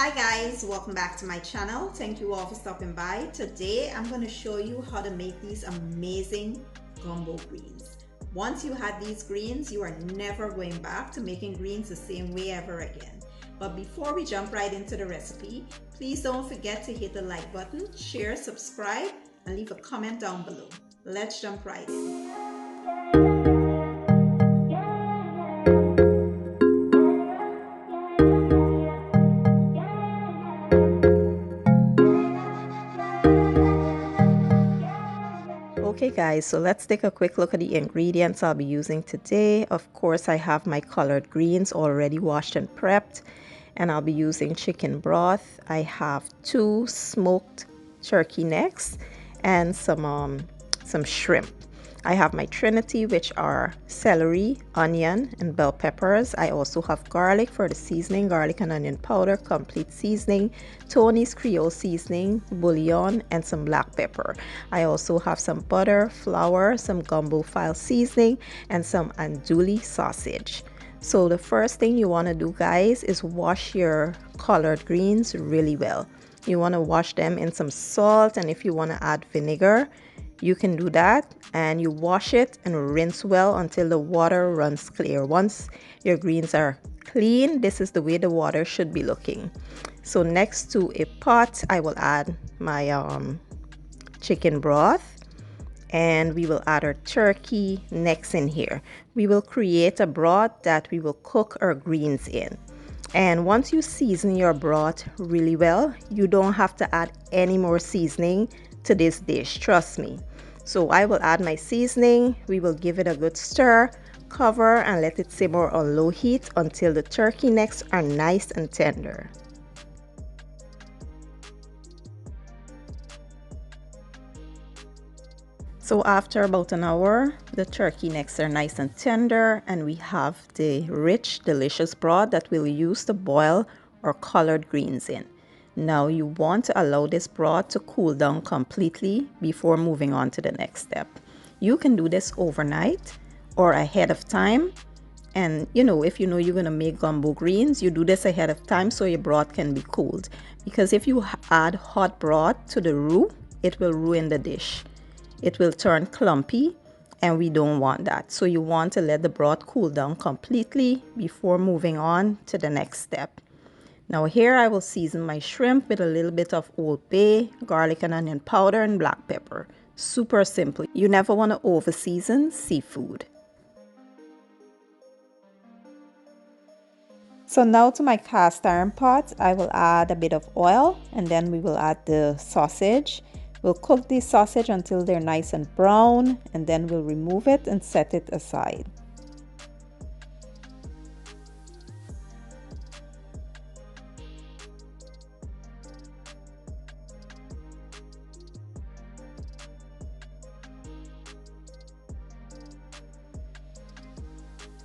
Hi guys, welcome back to my channel. Thank you all for stopping by. Today I'm going to show you how to make these amazing gumbo greens. Once you had these greens, you are never going back to making greens the same way ever again. But before we jump right into the recipe, please don't forget to hit the like button, share, subscribe, and leave a comment down below. Let's jump right in. Okay guys, so let's take a quick look at the ingredients I'll be using today. Of course, I have my collard greens already washed and prepped, and I'll be using chicken broth. I have 2 smoked turkey necks and some shrimp. I have my trinity, which are celery, onion, and bell peppers. I also have garlic for the seasoning, garlic and onion powder, complete seasoning, Tony's Creole seasoning, bouillon, and some black pepper. I also have some butter, flour, some gumbo file seasoning, and some andouille sausage. So the first thing you want to do, guys, is wash your collard greens really well. You want to wash them in some salt, and if you want to add vinegar, you can do that, and you wash it and rinse well until the water runs clear. Once your greens are clean, this is the way the water should be looking. So next to a pot, I will add my chicken broth, and we will add our turkey necks in here. We will create a broth that we will cook our greens in. And once you season your broth really well, you don't have to add any more seasoning to this dish, trust me. So I will add my seasoning, we will give it a good stir, cover, and let it simmer on low heat until the turkey necks are nice and tender. So after about an hour, the turkey necks are nice and tender, and we have the rich, delicious broth that we'll use to boil our collard greens in. Now you want to allow this broth to cool down completely before moving on to the next step. You can do this overnight or ahead of time. And if you know you're going to make gumbo greens, you do this ahead of time so your broth can be cooled. Because if you add hot broth to the roux, it will ruin the dish. It will turn clumpy, and we don't want that. So you want to let the broth cool down completely before moving on to the next step. Now here I will season my shrimp with a little bit of Old Bay, garlic and onion powder, and black pepper. Super simple. You never want to over season seafood. So now to my cast iron pot, I will add a bit of oil, and then we will add the sausage. We'll cook the sausage until they're nice and brown, and then we'll remove it and set it aside.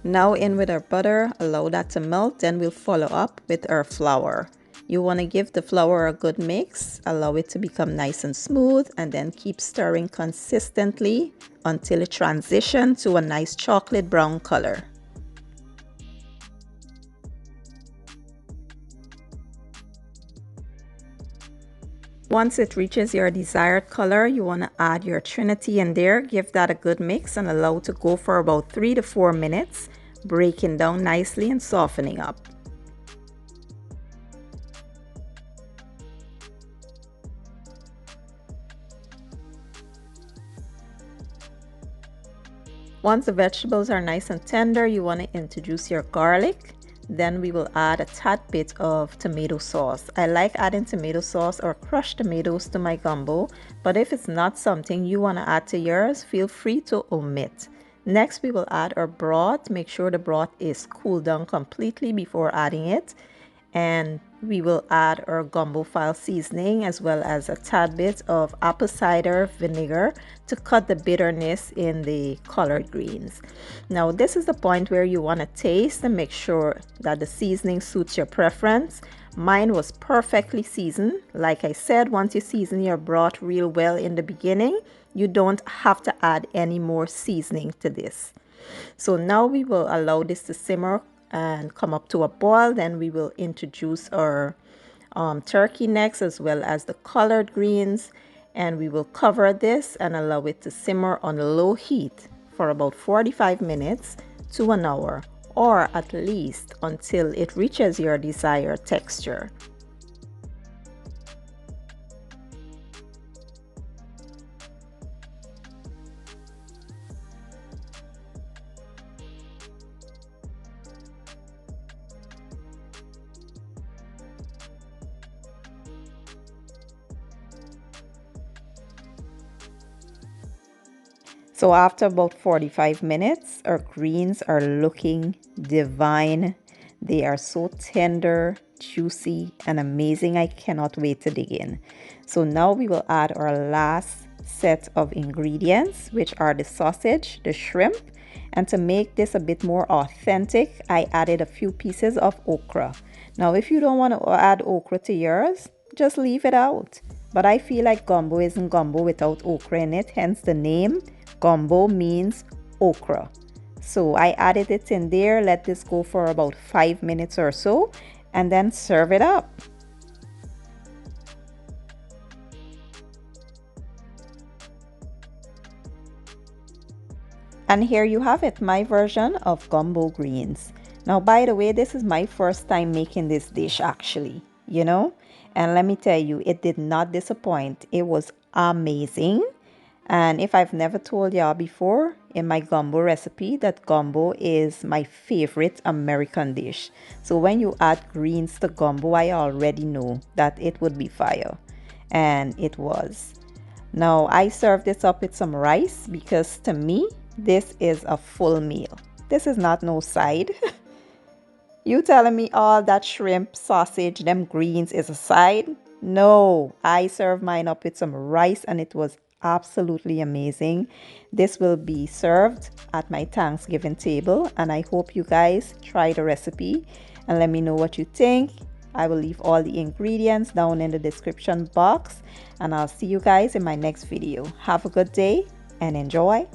Now in with our butter, allow that to melt, then we'll follow up with our flour. You want to give the flour a good mix, allow it to become nice and smooth, and then keep stirring consistently until it transitions to a nice chocolate brown color. Once it reaches your desired color, you want to add your trinity in there, give that a good mix, and allow it to go for about 3 to 4 minutes, breaking down nicely and softening up. Once the vegetables are nice and tender, you want to introduce your garlic. Then we will add a tad bit of tomato sauce. I like adding tomato sauce or crushed tomatoes to my gumbo, but if it's not something you want to add to yours, feel free to omit. Next, we will add our broth. Make sure the broth is cooled down completely before adding it. And we will add our gumbo file seasoning as well as a tad bit of apple cider vinegar to cut the bitterness in the collard greens. Now this is the point where you want to taste and make sure that the seasoning suits your preference. Mine was perfectly seasoned. Like I said, once you season your broth real well in the beginning, you don't have to add any more seasoning to this. So now we will allow this to simmer and come up to a boil. Then we will introduce our turkey necks as well as the collard greens, and we will cover this and allow it to simmer on low heat for about 45 minutes to an hour, or at least until it reaches your desired texture. So after about 45 minutes, our greens are looking divine. They are so tender, juicy, and amazing. I cannot wait to dig in. So now we will add our last set of ingredients, which are the sausage, the shrimp, and to make this a bit more authentic, I added a few pieces of okra. Now, if you don't want to add okra to yours, just leave it out. But I feel like gumbo isn't gumbo without okra in it, hence the name. Gumbo means okra. So I added it in there, let this go for about 5 minutes or so, and then serve it up. And here you have it, my version of gumbo greens. Now, by the way, this is my first time making this dish actually, and let me tell you, it did not disappoint. It was amazing. And if I've never told y'all before in my gumbo recipe that gumbo is my favorite American dish. So when you add greens to gumbo, I already know that it would be fire. And it was. Now I served this up with some rice because to me, this is a full meal. This is not no side. You telling me all that shrimp, sausage, them greens is a side? No, I served mine up with some rice and it was absolutely amazing. This will be served at my Thanksgiving table, and I hope you guys try the recipe and let me know what you think. I will leave all the ingredients down in the description box, and I'll see you guys in my next video. Have a good day and enjoy.